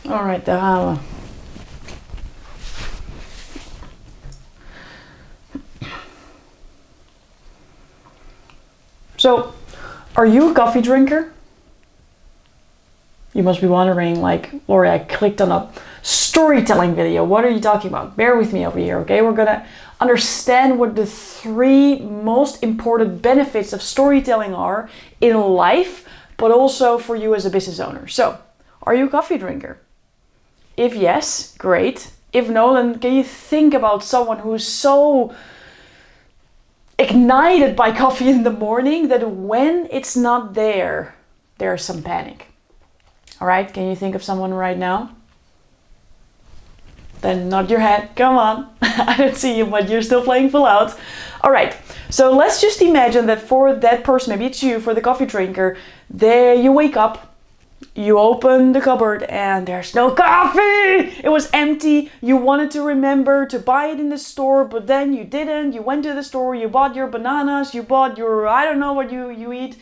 All right, daar gaan we. So, are you a coffee drinker? You must be wondering, like, Lori, I clicked on a storytelling video. What are you talking about? Bear with me over here, okay? We're gonna understand what the 3 most important benefits of storytelling are in life, but also for you as a business owner. So, are you a coffee drinker? If yes, great. If no, then can you think about someone who's so ignited by coffee in the morning that when it's not there, there's some panic? All right, can you think of someone right now? Then nod your head, come on. I don't see you, but you're still playing full out. All right, so let's just imagine that for that person, maybe it's you, for the coffee drinker, there you wake up, you open the cupboard and there's no coffee. It was empty. You wanted to remember to buy it in the store, but then you didn't. You went to the store, you bought your bananas, you bought your, I don't know what you eat,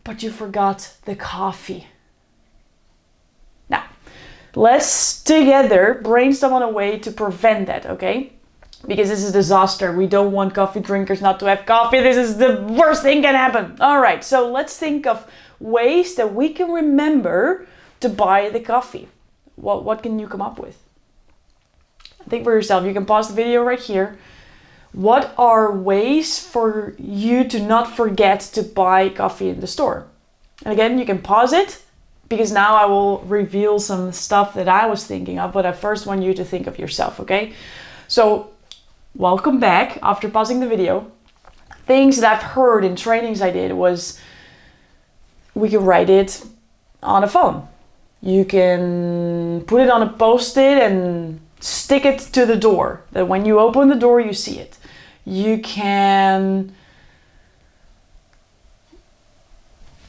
but you forgot the coffee. Now, let's together brainstorm on a way to prevent that, okay? Because this is a disaster. We don't want coffee drinkers not to have coffee. This is the worst thing can happen. All right, so let's think of ways that we can remember to buy the coffee. What can you come up with? Think for yourself. You can pause the video right here. What are ways for you to not forget to buy coffee in the store? And again, you can pause it, because now I will reveal some stuff that I was thinking of, but I first want you to think of yourself, okay? So, welcome back after pausing the video. Things that I've heard in trainings I did was, we can write it on a phone. You can put it on a post-it and stick it to the door, that when you open the door, you see it. You can...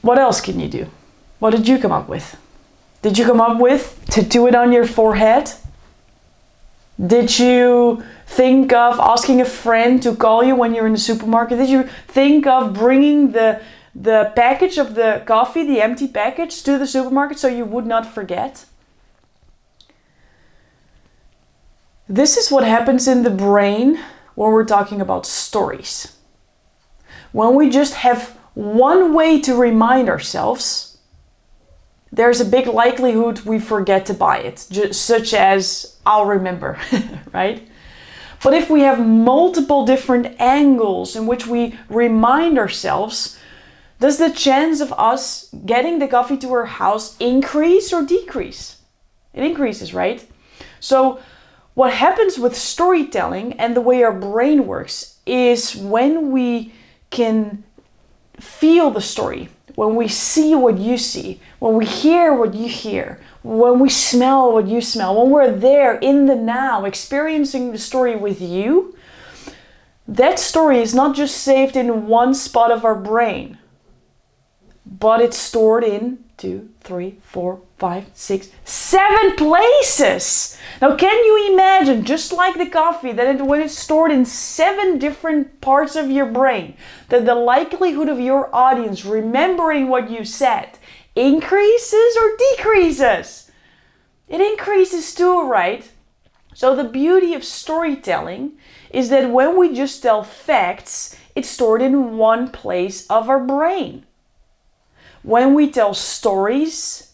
What else can you do? What did you come up with? Did you come up with tattoo it on your forehead? Did you think of asking a friend to call you when you're in the supermarket? Did you think of bringing the package of the coffee, the empty package, to the supermarket so you would not forget? This is what happens in the brain when we're talking about stories. When we just have one way to remind ourselves, there's a big likelihood we forget to buy it, such as I'll remember, right? But if we have multiple different angles in which we remind ourselves, does the chance of us getting the coffee to our house increase or decrease? It increases, right? So what happens with storytelling and the way our brain works is when we can feel the story, when we see what you see, when we hear what you hear, when we smell what you smell, when we're there in the now, experiencing the story with you, that story is not just saved in one spot of our brain, but it's stored in 2, 3, 4, 5, 6, 7 places. Now, can you imagine, just like the coffee, that when it's stored in 7 different parts of your brain, that the likelihood of your audience remembering what you said increases or decreases? It increases too, right? So the beauty of storytelling is that when we just tell facts, it's stored in one place of our brain. When we tell stories,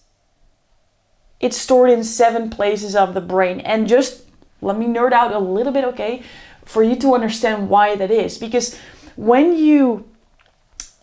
it's stored in 7 places of the brain. And just let me nerd out a little bit, okay, for you to understand why that is. Because when you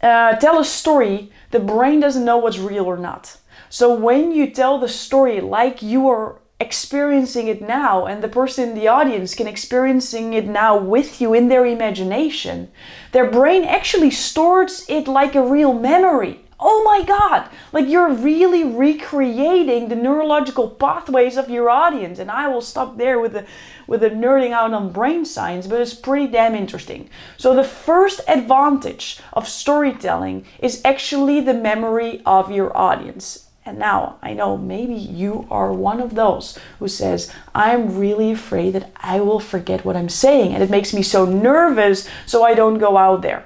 tell a story, the brain doesn't know what's real or not. So when you tell the story like you are experiencing it now, and the person in the audience can experiencing it now with you in their imagination, their brain actually stores it like a real memory. Oh my God, like you're really recreating the neurological pathways of your audience. And I will stop there with the nerding out on brain science, but it's pretty damn interesting. So the first advantage of storytelling is actually the memory of your audience. And now I know maybe you are one of those who says, I'm really afraid that I will forget what I'm saying. And it makes me so nervous, so I don't go out there.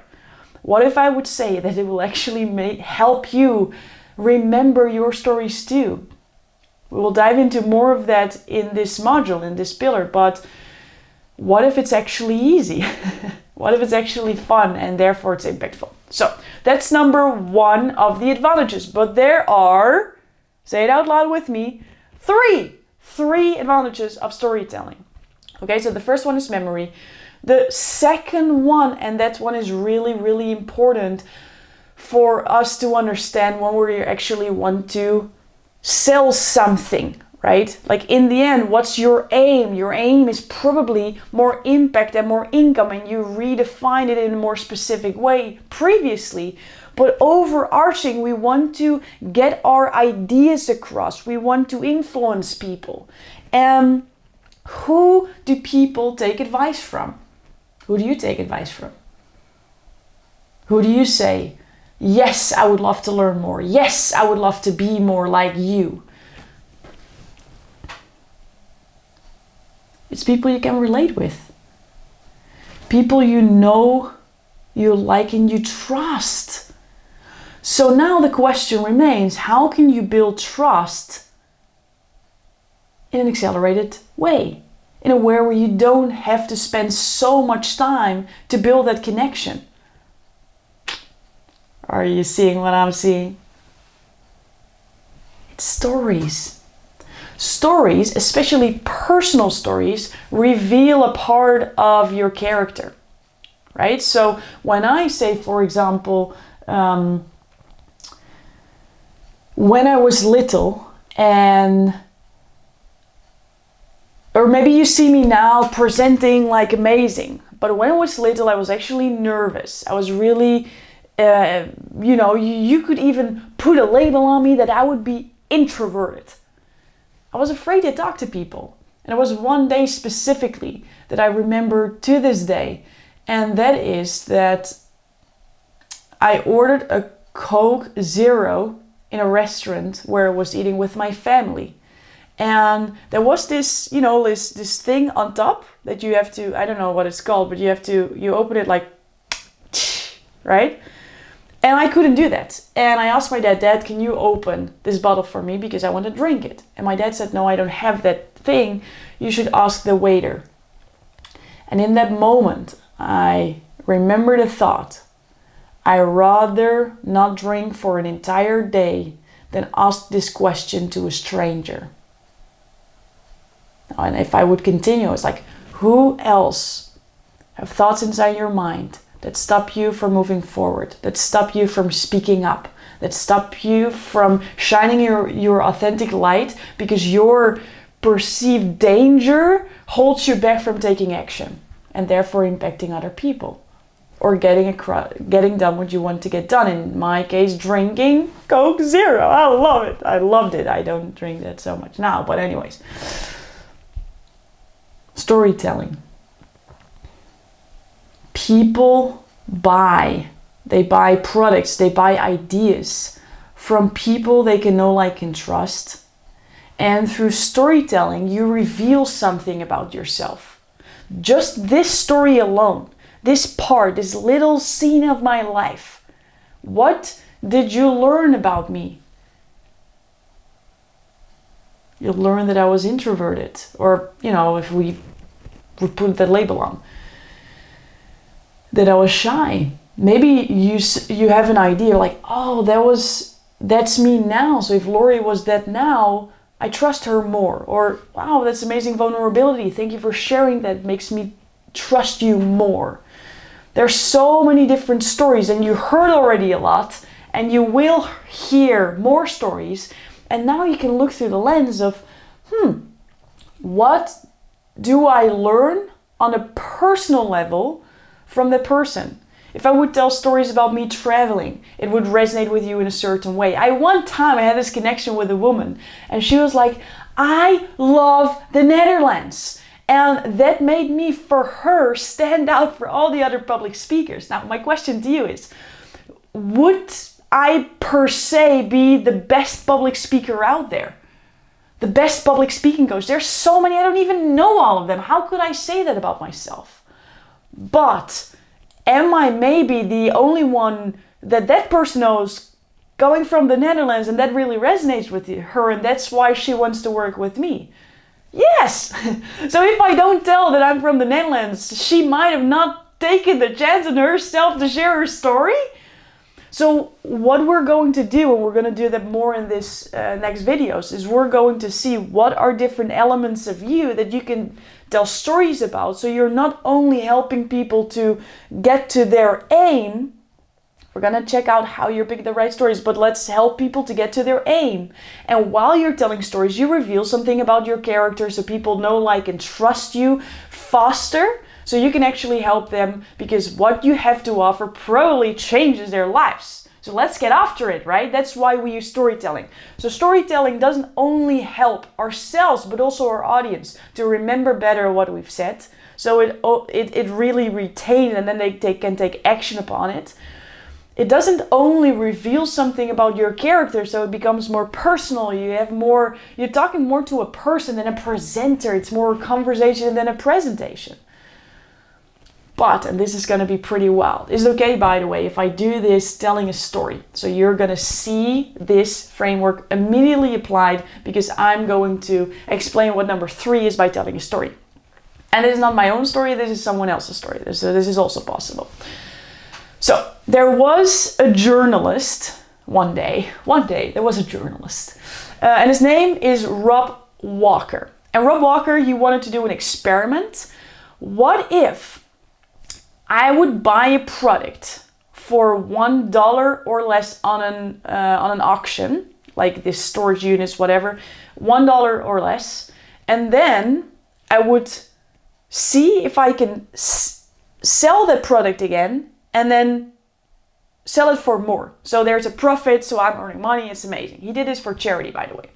What if I would say that it will actually help you remember your stories too? We will dive into more of that in this module, in this pillar, but what if it's actually easy? What if it's actually fun and therefore it's impactful? So that's number one of the advantages, but there are, say it out loud with me, three advantages of storytelling. Okay, so the first one is memory. The second one, and that one is really, really important for us to understand when we actually want to sell something, right? Like in the end, what's your aim? Your aim is probably more impact and more income, and you redefine it in a more specific way previously. But overarching, we want to get our ideas across. We want to influence people. And who do people take advice from? Who do you take advice from? Who do you say, yes, I would love to learn more. Yes, I would love to be more like you. It's people you can relate with. People you know, you like, and you trust. So now the question remains, how can you build trust in an accelerated way? In a way where you don't have to spend so much time to build that connection. Are you seeing what I'm seeing? It's stories. Stories, especially personal stories, reveal a part of your character, right? So when I say, for example, when I was little or maybe you see me now presenting like amazing, but when I was little, I was actually nervous. I was really, you could even put a label on me that I would be introverted. I was afraid to talk to people. And it was one day specifically that I remember to this day. And that is that I ordered a Coke Zero in a restaurant where I was eating with my family. And there was this, this thing on top that you have to, I don't know what it's called, but you open it like, right? And I couldn't do that. And I asked my dad, can you open this bottle for me? Because I want to drink it. And my dad said, no, I don't have that thing. You should ask the waiter. And in that moment, I remembered a thought. I rather not drink for an entire day than ask this question to a stranger. And if I would continue, it's like, who else have thoughts inside your mind that stop you from moving forward, that stop you from speaking up, that stop you from shining your authentic light because your perceived danger holds you back from taking action and therefore impacting other people or getting done what you want to get done. In my case, drinking Coke Zero. I love it. I loved it. I don't drink that so much now, but anyways. Storytelling. People buy products, they buy ideas from people they can know, like, and trust. And through storytelling, you reveal something about yourself. Just this story alone, this little scene of my life. What did you learn about me? You'll learn that I was introverted, or, if we would put that label on, that I was shy. Maybe you have an idea like, oh, that's me now. So if Lori was that now, I trust her more. Or, wow, that's amazing vulnerability. Thank you for sharing that. It makes me trust you more. There's so many different stories, and you heard already a lot, and you will hear more stories. And now you can look through the lens of, what do I learn on a personal level from the person? If I would tell stories about me traveling, it would resonate with you in a certain way. One time I had this connection with a woman, and she was like, I love the Netherlands. And that made me, for her, stand out for all the other public speakers. Now, my question to you is, would I per se be the best public speaker out there? The best public speaking coach? There's so many, I don't even know all of them. How could I say that about myself? But am I maybe the only one that person knows coming from the Netherlands and that really resonates with her and that's why she wants to work with me. Yes! So if I don't tell that I'm from the Netherlands, she might have not taken the chance on herself to share her story. So what we're going to do, and we're going to do that more in this next videos, is we're going to see what are different elements of you that you can tell stories about. So you're not only helping people to get to their aim, we're going to check out how you're picking the right stories, but let's help people to get to their aim. And while you're telling stories, you reveal something about your character so people know, like, and trust you faster. So you can actually help them because what you have to offer probably changes their lives. So let's get after it, right? That's why we use storytelling. So storytelling doesn't only help ourselves, but also our audience to remember better what we've said. So it really retains and then they can take action upon it. It doesn't only reveal something about your character, so it becomes more personal. You're talking more to a person than a presenter. It's more a conversation than a presentation. But, and this is going to be pretty wild. Is it okay, by the way, if I do this telling a story? So you're going to see this framework immediately applied because I'm going to explain what number 3 is by telling a story. And this is not my own story, this is someone else's story. So this is also possible. So there was a journalist one day there was a journalist. And his name is Rob Walker. And Rob Walker, he wanted to do an experiment. What if I would buy a product for $1 or less on an auction, like this storage units, whatever, $1 or less, and then I would see if I can sell that product again and then sell it for more. So there's a profit, so I'm earning money. It's amazing. He did this for charity, by the way.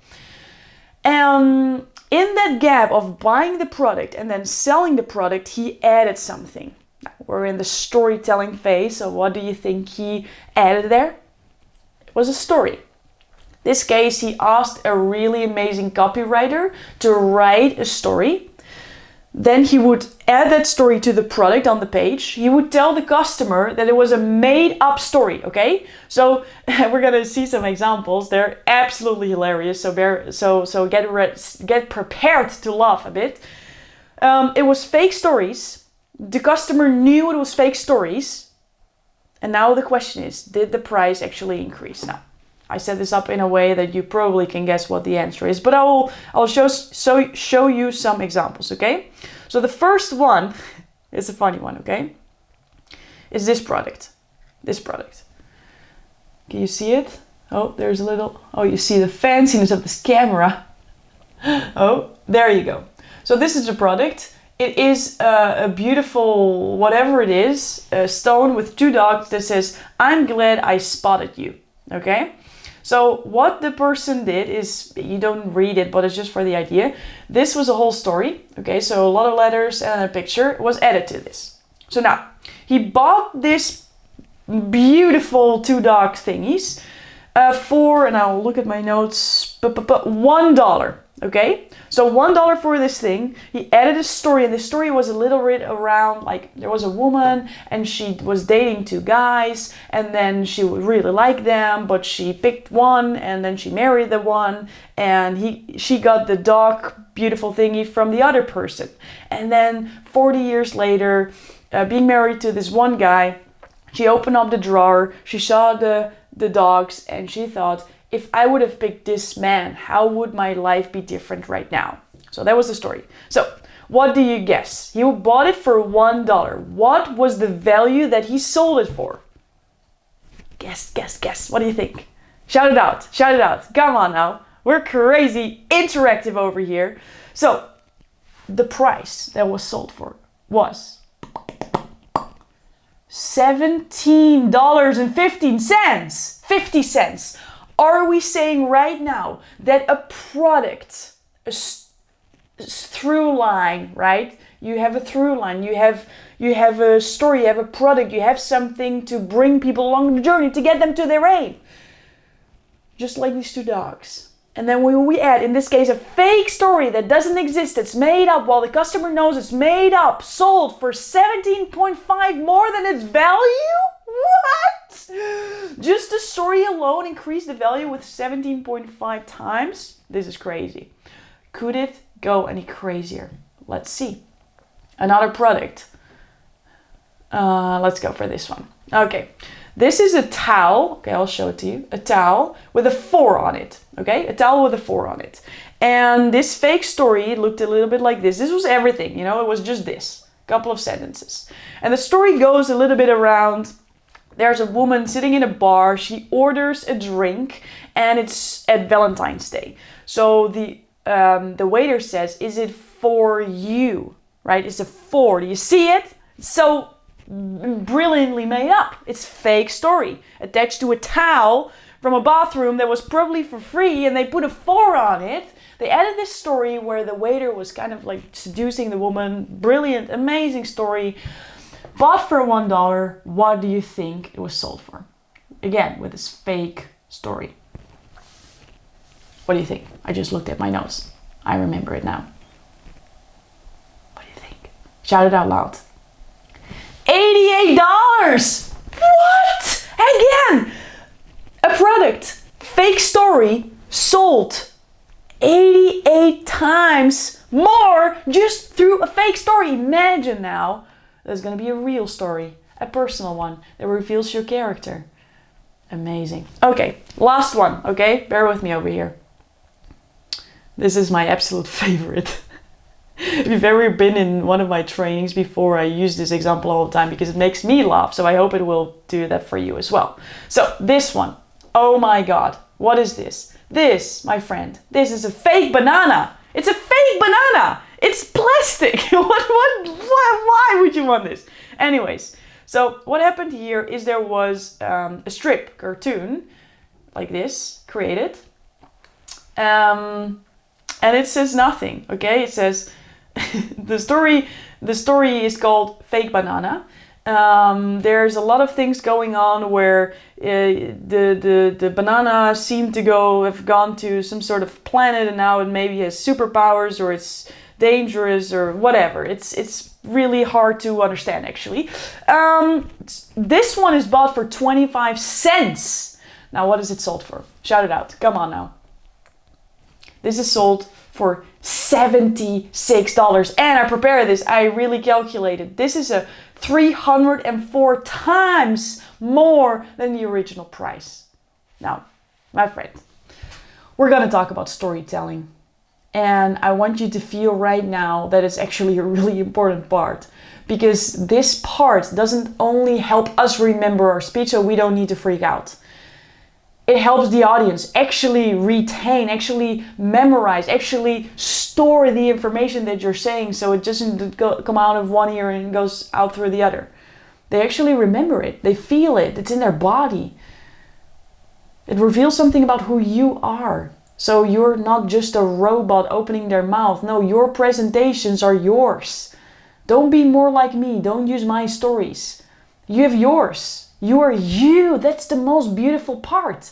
In that gap of buying the product and then selling the product, he added something. We're in the storytelling phase, so what do you think he added there? It was a story. In this case, he asked a really amazing copywriter to write a story. Then he would add that story to the product on the page. He would tell the customer that it was a made-up story, okay? So we're gonna see some examples. They're absolutely hilarious, so get prepared to laugh a bit. It was fake stories. The customer knew it was fake stories. And now the question is, did the price actually increase? Now, I set this up in a way that you probably can guess what the answer is, but I'll show you some examples, okay? So the first one is a funny one, okay? Is this product. This product. Can you see it? Oh, there's a little, oh, you see the fanciness of this camera. Oh, there you go. So this is a product. It is a beautiful, whatever it is, a stone with 2 dogs that says, "I'm glad I spotted you." Okay? So what the person did is, you don't read it, but it's just for the idea. This was a whole story. Okay, so a lot of letters and a picture was added to this. So now, he bought this beautiful 2 dog thingies for, and I'll look at my notes, $1. Okay, so $1 for this thing. He added a story, and the story was a little bit around, like, there was a woman and she was dating 2 guys, and then she would really like them, but she picked one and then she married the one, and she got the dog beautiful thingy from the other person. And then 40 years later, being married to this one guy, she opened up the drawer, she saw the dogs, and she thought, if I would have picked this man, how would my life be different right now? So that was the story. So what do you guess? He bought it for $1. What was the value that he sold it for? Guess, guess, guess. What do you think? Shout it out. Shout it out. Come on now. We're crazy interactive over here. So the price that was sold for was $17.15. 50 cents. Are we saying right now that a product, a through line, right? You have a through line, you have a story, you have a product, you have something to bring people along the journey to get them to their aim. Just like these 2 dogs. And then when we add, in this case, a fake story that doesn't exist, it's made up while the customer knows it's made up, sold for 17.5 more than its value? What? Just the story alone increased the value with 17.5 times? This is crazy. Could it go any crazier? Let's see. Another product. Let's go for this one. Okay. This is a towel. Okay, I'll show it to you. A towel with a 4 on it. Okay, a towel with a 4 on it. And this fake story looked a little bit like this. This was everything, you know, it was just this. Couple of sentences. And the story goes a little bit around, there's a woman sitting in a bar, she orders a drink, and it's at Valentine's Day. So the waiter says, is it for you? Right, it's a 4. Do you see it? It's so brilliantly made up. It's fake story attached to a towel from a bathroom that was probably for free, and they put a 4 on it. They added this story where the waiter was kind of like seducing the woman. Brilliant, amazing story. Bought for $1. What do you think it was sold for? Again, with this fake story. What do you think? I just looked at my notes. I remember it now. What do you think? Shout it out loud. $88! What? Again! A product, fake story, sold 88 times more just through a fake story. Imagine now, there's going to be a real story, a personal one that reveals your character. Amazing. Okay, last one, okay? Bear with me over here. This is my absolute favorite. If you've ever been in one of my trainings before, I use this example all the time because it makes me laugh. So I hope it will do that for you as well. So this one, oh my God, what is this? This, my friend, this is a fake banana. It's a fake banana. It's plastic. Why would you want this? Anyways, so what happened here is there was a strip cartoon like this created. And it says nothing, okay? It says, the story is called Fake Banana. There's a lot of things going on where the banana seemed to have gone to some sort of planet, and now it maybe has superpowers, or it's dangerous, or whatever. It's really hard to understand, actually. This one is bought for 25 cents. Now, what is it sold for? Shout it out. Come on now. This is sold for $76. And I prepared this. I really calculated. This is a 304 times more than the original price. Now, my friend, we're going to talk about storytelling. And I want you to feel right now that it's actually a really important part. Because this part doesn't only help us remember our speech, so we don't need to freak out. It helps the audience actually retain, actually memorize, actually store the information that you're saying, so it doesn't come out of one ear and goes out through the other. They actually remember it. They feel it. It's in their body. It reveals something about who you are. So you're not just a robot opening their mouth. No, your presentations are yours. Don't be more like me. Don't use my stories. You have yours. You are you. That's the most beautiful part.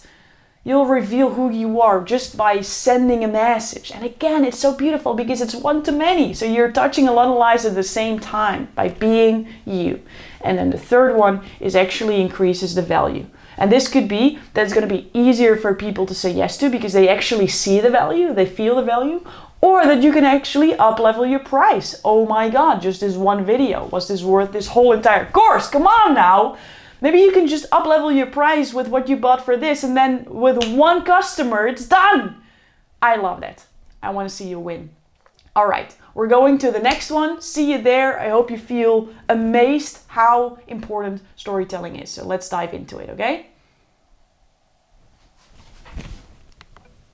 You'll reveal who you are just by sending a message. And again, it's so beautiful because it's one to many. So you're touching a lot of lives at the same time by being you. And then the third one is actually increases the value. And this could be that it's going to be easier for people to say yes to because they actually see the value, they feel the value. Or that you can actually up-level your price. Oh my God, just this one video. Was this worth this whole entire course? Come on now. Maybe you can just up-level your price with what you bought for this, and then with one customer, it's done. I love that. I want to see you win. All right, we're going to the next one. See you there. I hope you feel amazed how important storytelling is. So let's dive into it, okay?